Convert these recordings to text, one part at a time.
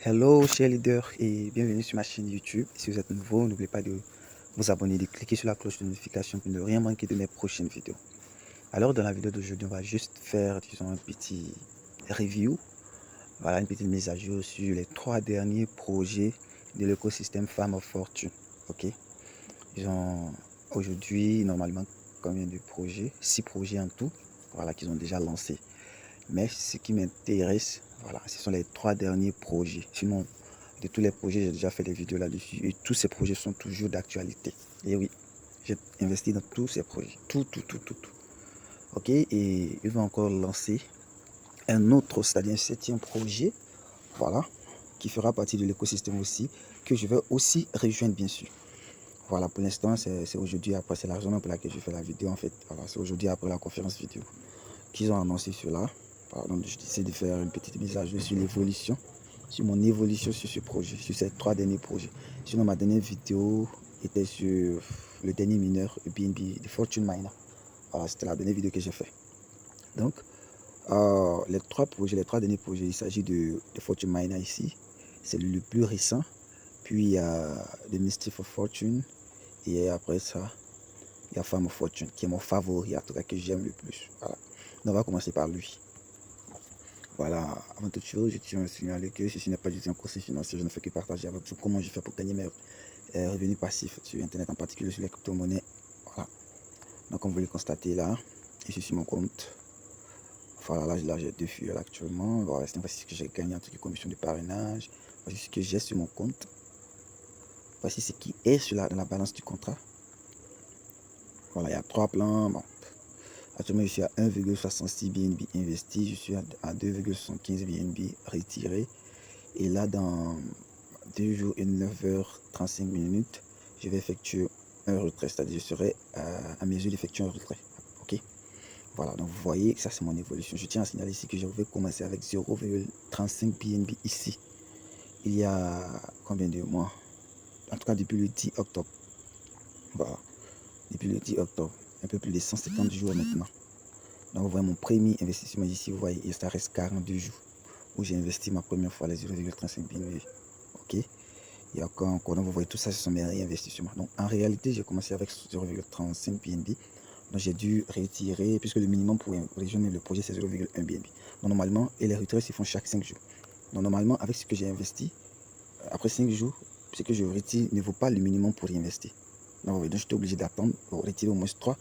Hello chers leaders et bienvenue sur ma chaîne YouTube. Si vous êtes nouveau, n'oubliez pas de vous abonner, de cliquer sur la cloche de notification pour ne rien manquer de mes prochaines vidéos. Alors dans la vidéo d'aujourd'hui, on va juste faire disons un petit review, voilà une petite mise à jour sur les 3 derniers projets de l'écosystème Farm of Fortune. Ok, ils ont aujourd'hui normalement combien de projets? 6 projets en tout, voilà qu'ils ont déjà lancé. Mais ce qui m'intéresse, voilà, ce sont les 3 derniers projets. Sinon, de tous les projets, j'ai déjà fait des vidéos là-dessus. Et tous ces projets sont toujours d'actualité. Et oui, j'ai investi dans tous ces projets. Tout. Ok, et ils vont encore lancer un autre, c'est-à-dire un 7e projet, voilà, qui fera partie de l'écosystème aussi, que je vais aussi rejoindre bien sûr. Voilà, pour l'instant, c'est aujourd'hui après, c'est la raison pour laquelle je fais la vidéo en fait. Voilà, c'est aujourd'hui après la conférence vidéo qu'ils ont annoncé cela. Pardon, je décide de faire une petite mise à jour sur l'évolution, sur mon évolution sur ce projet, sur ces 3 derniers projets. Sinon, ma dernière vidéo était sur le dernier mineur BNB de Fortune Miner. Voilà, c'était la dernière vidéo que j'ai fait. Donc, les 3 derniers projets, il s'agit de Fortune Miner ici. C'est le plus récent. Puis, il y a The Mischief of Fortune. Et après ça, il y a Farm of Fortune, qui est mon favori, en tout cas que j'aime le plus. Voilà. Donc, on va commencer par lui. Voilà, avant toute chose, je tiens à signaler que ceci n'est pas du tout un conseil financier, je ne fais que partager avec vous comment je fais pour gagner mes revenus passifs sur Internet, en particulier sur les crypto-monnaies. Voilà, donc comme vous le constatez là, je suis sur mon compte. Voilà, là j'ai 2 fuels actuellement. Voilà, voici ce que j'ai gagné en tant que commission de parrainage. Voici ce que j'ai sur mon compte. Voici ce qui est sur dans la balance du contrat. Voilà, il y a 3 plans. Bon. Actuellement, je suis à 1,66 BNB investi, je suis à 2,75 BNB retiré. Et là, dans 2 jours et 9h35 minutes, je vais effectuer un retrait, c'est-à-dire je serai à mesure d'effectuer un retrait. Ok, voilà, donc vous voyez, ça c'est mon évolution. Je tiens à signaler ici que je vais commencer avec 0,35 BNB ici. Il y a combien de mois? En tout cas, depuis le 10 octobre. Voilà, depuis le 10 octobre, un peu plus de 150 jours maintenant. Donc vous voyez mon premier investissement ici, vous voyez, ça reste 42 jours où j'ai investi ma première fois les 0,35 BNB. Ok, et encore, donc vous voyez tout ça, ce sont mes réinvestissements. Donc en réalité, j'ai commencé avec 0,35 BNB. Donc j'ai dû retirer, puisque le minimum pour rejoindre le projet c'est 0,1 BNB. Donc normalement, et les retraits se font chaque 5 jours. Donc normalement, avec ce que j'ai investi, après 5 jours, ce que je retire ne vaut pas le minimum pour réinvestir. Donc je suis obligé d'attendre pour retirer au moins 3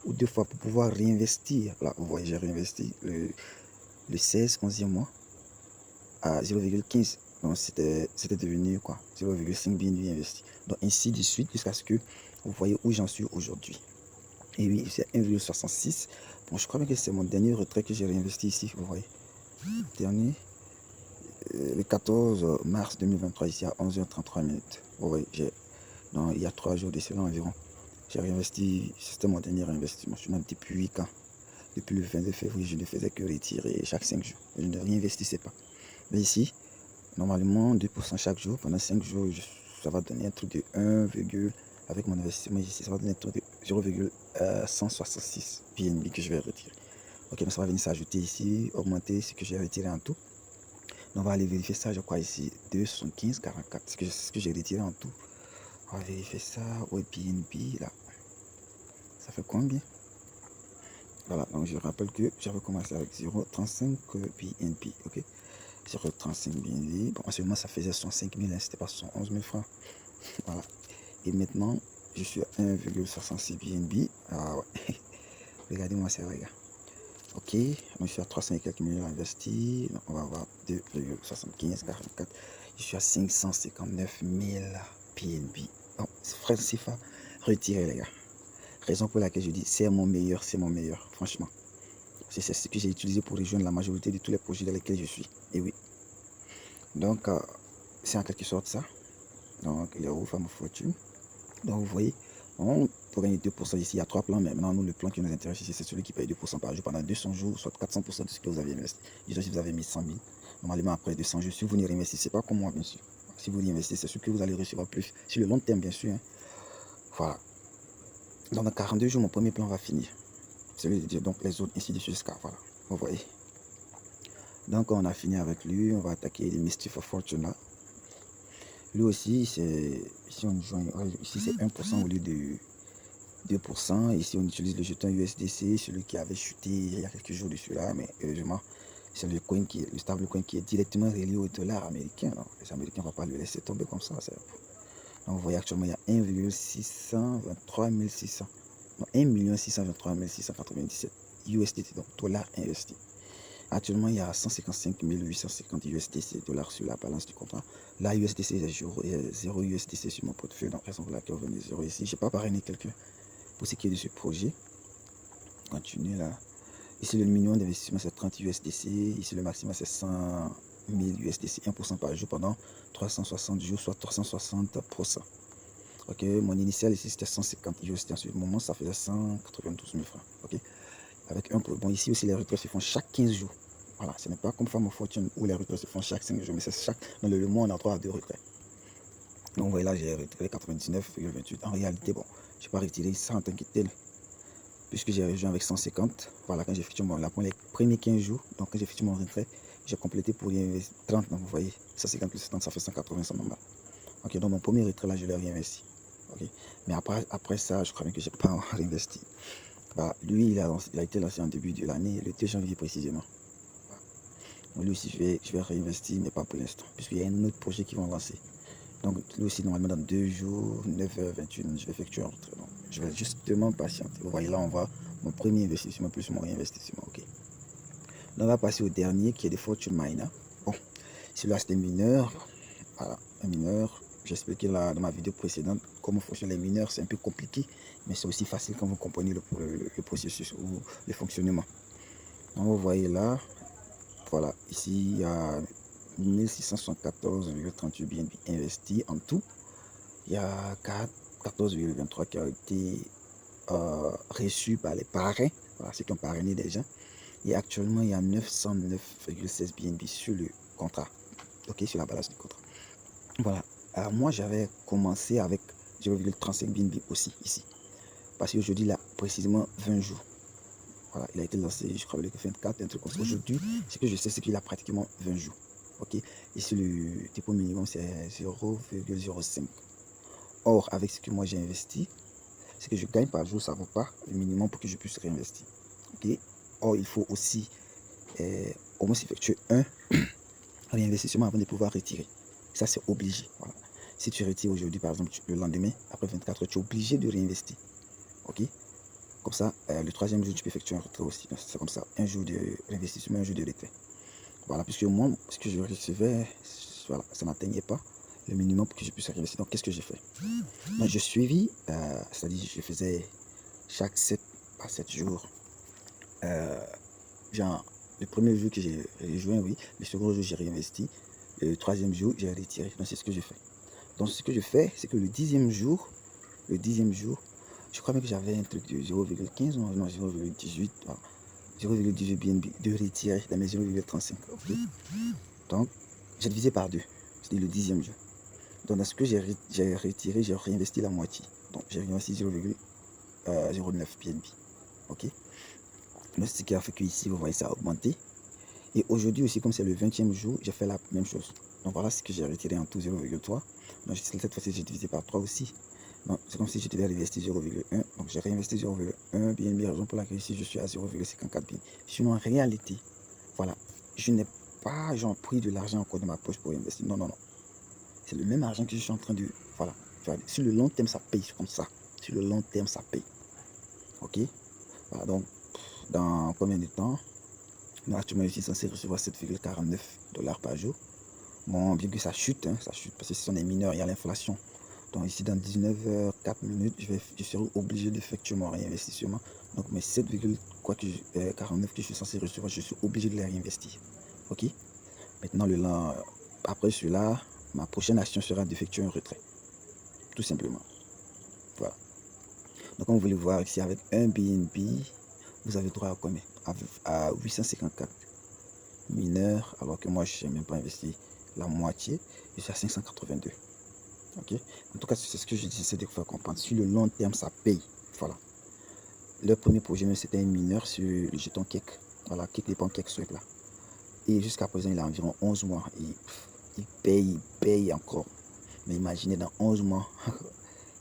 ou 2 fois pour pouvoir réinvestir. Là, vous voyez, j'ai réinvesti le 16, 11e mois à 0,15. Donc c'était devenu quoi, 0,5 BNB investi. Donc ainsi de suite jusqu'à ce que vous voyez où j'en suis aujourd'hui. Et oui, c'est 1,66. Bon, je crois bien que c'est mon dernier retrait que j'ai réinvesti ici, vous voyez. Dernier, le 14 mars 2023, ici à 11h33 minutes. Vous voyez, il y a 3 jours de cela environ. J'ai réinvesti, c'était mon dernier investissement. Je suis même depuis 8 ans. Depuis le 22 février, je ne faisais que retirer chaque 5 jours. Je ne réinvestissais pas. Mais ici, normalement 2% chaque jour. Pendant 5 jours, ça va donner un truc de 1, avec mon investissement ici, ça va donner un truc de 0,166 BNB que je vais retirer. Ok, mais ça va venir s'ajouter ici, augmenter ce que j'ai retiré en tout. Donc on va aller vérifier ça, je crois ici, 2,75,44. C'est ce que j'ai retiré en tout. On va vérifier ça. Ouais, BNB, là. Ça fait combien? Voilà, donc je rappelle que j'avais commencé avec 0,35 BNB, ok? 0,35 BNB. Bon, en ce moment, ça faisait 105 000, hein, c'était pas 111 000 francs. Voilà. Et maintenant, je suis à 1,66 BNB. Ah ouais. Regardez-moi ça, regarde. Ok, donc je suis à 300 et quelques millions investis. Donc on va avoir 2,7544. Je suis à 559 000 BNB. Donc, frère CFA, retirez les gars. Raison pour laquelle je dis c'est mon meilleur, franchement. C'est ce que j'ai utilisé pour rejoindre la majorité de tous les projets dans lesquels je suis. Et oui. Donc, c'est en quelque sorte ça. Donc, il y a où Farm of Fortune. Donc, vous voyez, pour gagner 2% ici, il y a 3 plans, mais maintenant, nous, le plan qui nous intéresse ici, c'est celui qui paye 2% par jour pendant 200 jours, soit 400% de ce que vous avez investi. Disons, si vous avez mis 100 000, normalement, après 200 jours, si vous ne réinvestissez pas comme moi, bien sûr. Si vous réinvestissez, c'est sûr que vous allez recevoir plus. Sur le long terme, bien sûr. Hein. Voilà. Donc, dans 42 jours, mon premier plan va finir. Donc, les autres, ainsi de suite, jusqu'à, voilà. Vous voyez. Donc, on a fini avec lui. On va attaquer les Mischief of Fortune là. Lui aussi, c'est ici on joint, ici c'est 1% au lieu de 2%. Ici on utilise le jeton USDC, celui qui avait chuté il y a quelques jours dessus là, mais heureusement, c'est le coin qui est, le stablecoin qui est directement relié au dollar américain. Donc, les Américains ne vont pas le laisser tomber comme ça. Donc, vous voyez actuellement il y a 1,623 600. Non, 1 623 697 USDT, donc dollars investis. Actuellement, il y a 155 850 USDC dollars sur la balance du contrat. Là, USDC, j'ai 0 USDC sur mon portefeuille. Donc, raison pour laquelle vous venez 0 ici. Je n'ai pas parrainé quelqu'un pour ce qui est de ce projet. Continuez là. Ici, le minimum d'investissement, c'est 30 USDC. Ici, le maximum, c'est 100 000 USDC. 1% par jour pendant 360 jours, soit 360%. Ok, mon initial ici, c'était 150 USD. En ce moment, ça faisait 192 000 francs. Ok, avec un peu. Bon, ici aussi, les retraits se font chaque 15 jours. Voilà, ce n'est pas comme Femme Fortune où les retraits se font chaque 5 jours, mais c'est chaque. Dans le mois, on a droit à 2 retraits. Donc, vous voyez là, j'ai retiré 99,28. En réalité, bon, je n'ai pas retiré ça en tant que tel, puisque j'ai rejoint avec 150. Voilà, quand j'ai effectué mon, les premiers 15 jours, donc quand j'ai effectué mon retrait, j'ai complété pour y investir 30. Donc, vous voyez, 150 plus 30, ça fait 180, ça normal. Ok, donc mon premier retrait là, je l'ai réinvesti. Ok, mais après ça, je crois bien que je n'ai pas réinvesti. Bah, lui, il a été lancé en début de l'année, le 2 janvier précisément. Donc, lui aussi, je vais réinvestir, mais pas pour l'instant, puisqu'il y a un autre projet qui vont lancer. Donc, lui aussi, normalement, dans 2 jours, 9h21, je vais effectuer un retrait. Donc, je vais justement patienter. Vous voyez, là, on voit mon premier investissement plus mon réinvestissement. Ok. Là, on va passer au dernier, qui est des Fortune Miner. Bon, celui-là, c'était mineur. Voilà, un mineur. J'ai expliqué là dans ma vidéo précédente comment fonctionnent les mineurs. C'est un peu compliqué, mais c'est aussi facile quand vous comprenez le processus ou le fonctionnement. Donc, vous voyez là, voilà, ici, il y a 1674,38 BNB investis en tout. Il y a 14,23 qui a été reçu par les parrains, voilà, ceux qui ont parrainé des gens. Et actuellement, il y a 909,16 BNB sur le contrat, ok, sur la balance du contrat. Voilà, alors moi j'avais commencé avec 0,35 BNB aussi ici, parce qu'aujourd'hui, il a précisément 20 jours. Voilà, il a été lancé, je crois, le 24, un truc comme ça. Aujourd'hui, ce que je sais, c'est qu'il a pratiquement 20 jours. Ok, ici, le dépôt minimum, c'est 0,05. Or, avec ce que moi j'ai investi, ce que je gagne par jour, ça ne vaut pas le minimum pour que je puisse réinvestir. Ok, or, il faut aussi au moins effectuer un réinvestissement avant de pouvoir retirer. Ça, c'est obligé. Voilà. Si tu retires aujourd'hui, par exemple, le lendemain, après 24 heures, tu es obligé de réinvestir. Ok, comme ça, le troisième jour, tu peux effectuer un retrait aussi. C'est comme ça, un jour de réinvestissement, un jour de retrait. Voilà, puisque moi, ce que je recevais, voilà, ça n'atteignait pas le minimum pour que je puisse réinvestir. Donc, qu'est-ce que j'ai fait? Donc, je suivis, c'est-à-dire, je faisais chaque 7 à 7 jours. Genre, le premier jour que j'ai rejoint, oui. Le second jour, j'ai réinvesti. Le troisième jour, j'ai retiré. Donc, c'est ce que je fais. Donc, ce que je fais, c'est que le dixième jour, je crois même que j'avais un truc de 0,15 ou non, 0,18. Voilà. 0,18 BNB de retirer dans mes 0,35. Okay. Donc, j'ai divisé par 2. C'était le dixième jour. Donc, dans ce que j'ai retiré, j'ai réinvesti la moitié. Donc, j'ai réinvesti 0,09 BNB. Ok. Donc, ce qui a fait que ici, vous voyez, ça a augmenté. Et aujourd'hui aussi, comme c'est le 20e jour, j'ai fait la même chose. Donc, voilà ce que j'ai retiré en tout 0,3. Donc, cette fois-ci, j'ai divisé par 3 aussi. Donc, c'est comme si je devais réinvestir 0,1. Donc, j'ai réinvesti 0,1 BNB, raison pour laquelle ici, je suis à 0,54 BNB. Sinon, en réalité, voilà, je n'ai pas, genre, pris de l'argent encore de ma poche pour investir. Non, non, non. C'est le même argent que je suis en train de, voilà. Sur le long terme, ça paye, comme ça. Sur le long terme, ça paye. Ok. Voilà, donc, dans combien de temps? Moi, actuellement, je suis censé recevoir 7,49 $ par jour. Bon, bien que ça chute, hein, ça chute, parce que ce sont des mineurs, il y a l'inflation. Donc ici, dans 19h04 minutes, je serai obligé d'effectuer mon réinvestissement. Donc mes 7,49 que je suis censé recevoir, je suis obligé de les réinvestir. Ok. Maintenant, après cela, ma prochaine action sera d'effectuer un retrait. Tout simplement. Voilà. Donc comme vous voulez voir ici, avec un BNB, vous avez droit à combien? À 854 mineurs, alors que moi, je n'ai même pas investi la moitié. Je suis à 582. Ok. En tout cas, c'est ce que je j'essaie de vous faire comprendre. Sur le long terme, ça paye. Voilà. Le premier projet, c'était un mineur sur le jeton Cake. Voilà, Cake dépend Cake Sweat là. Et jusqu'à présent, il a environ 11 mois. Et il paye encore. Mais imaginez dans 11 mois,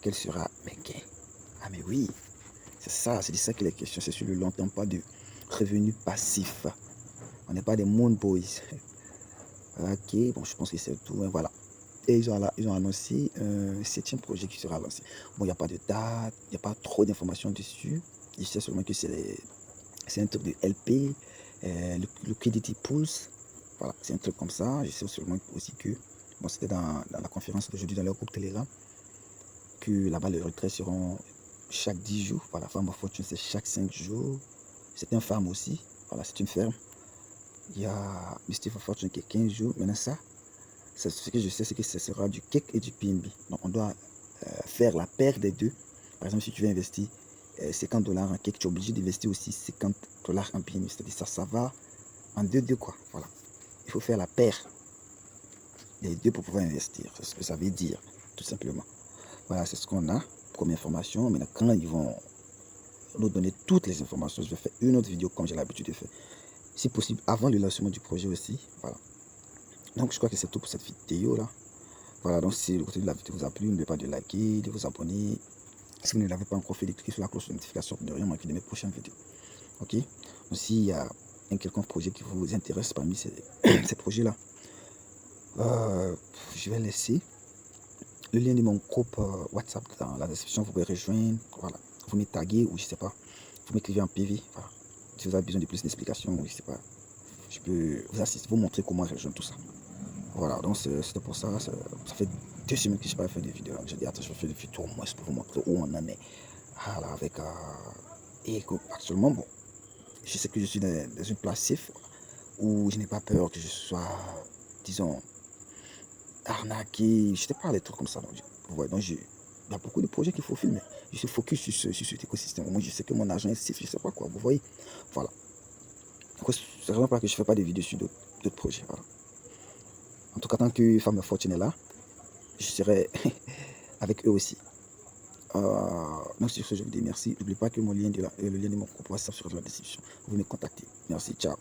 quel sera mes gains. Ah mais oui, c'est ça, c'est de ça qu'il est question. C'est sur le long terme, pas de revenus passifs. On n'est pas des moon boys. Ok, bon, je pense que c'est tout. Hein, voilà. Et ils ont annoncé un 7e projet qui sera lancé. Bon, il n'y a pas de date, il n'y a pas trop d'informations dessus. Je sais seulement que c'est un truc de LP, le Liquidity Pools. Voilà, c'est un truc comme ça. Je sais seulement aussi que, bon, c'était dans la conférence d'aujourd'hui dans leur groupe Telegram, que là-bas, les retraits seront chaque 10 jours. Voilà, Farm of Fortune, c'est chaque 5 jours. C'est un farm aussi. Voilà, c'est une ferme. Il y a Mystic of Fortune qui est 15 jours. Maintenant, ça, ce que je sais, c'est que ce sera du cake et du PNB. Donc, on doit faire la paire des deux. Par exemple, si tu veux investir $50 en cake, tu es obligé d'investir aussi $50 en PNB. C'est-à-dire ça va en deux quoi. Voilà. Il faut faire la paire des deux pour pouvoir investir. C'est ce que ça veut dire, tout simplement. Voilà, c'est ce qu'on a comme information. Maintenant, quand ils vont nous donner toutes les informations, je vais faire une autre vidéo comme j'ai l'habitude de faire. Si possible, avant le lancement du projet aussi. Voilà. Donc, je crois que c'est tout pour cette vidéo là. Voilà, donc si le contenu de la vidéo vous a plu, n'oubliez pas de liker, de vous abonner. Si vous ne l'avez pas encore fait, de cliquer sur la cloche de notification pour ne rien manquer de mes prochaines vidéos. Ok. Donc, s'il y a un quelconque projet qui vous intéresse parmi ces, ces projets-là, je vais laisser le lien de mon groupe WhatsApp dans la description. Vous pouvez rejoindre. Voilà. Vous me taguez ou je sais pas. Vous m'écrivez en PV. Voilà. Si vous avez besoin de plus d'explications, je sais pas. Je peux vous assister, vous montrer comment rejoindre tout ça. Voilà, donc c'était pour ça. Ça fait 2 semaines que je n'ai pas fait de vidéo. Donc j'ai dit, attends, je vais faire des vidéos au moins pour vous montrer où on en est. Voilà, avec. Et actuellement, bon, je sais que je suis dans une place safe où je n'ai pas peur que je sois, disons, arnaqué. Je ne sais pas, des trucs comme ça. Donc, il y a beaucoup de projets qu'il faut filmer. Je suis focus sur cet écosystème. Moi, je sais que mon argent est safe, je ne sais pas quoi. Vous voyez, voilà. C'est vraiment pas que je ne fais pas de vidéos sur d'autres projets. Voilà. En tout cas, tant que Farm of Fortune est là, je serai avec eux aussi. Donc sur ce, je vous dis merci. N'oubliez pas que le lien de mon groupe WhatsApp sera dans la description. Vous me contactez. Merci, ciao.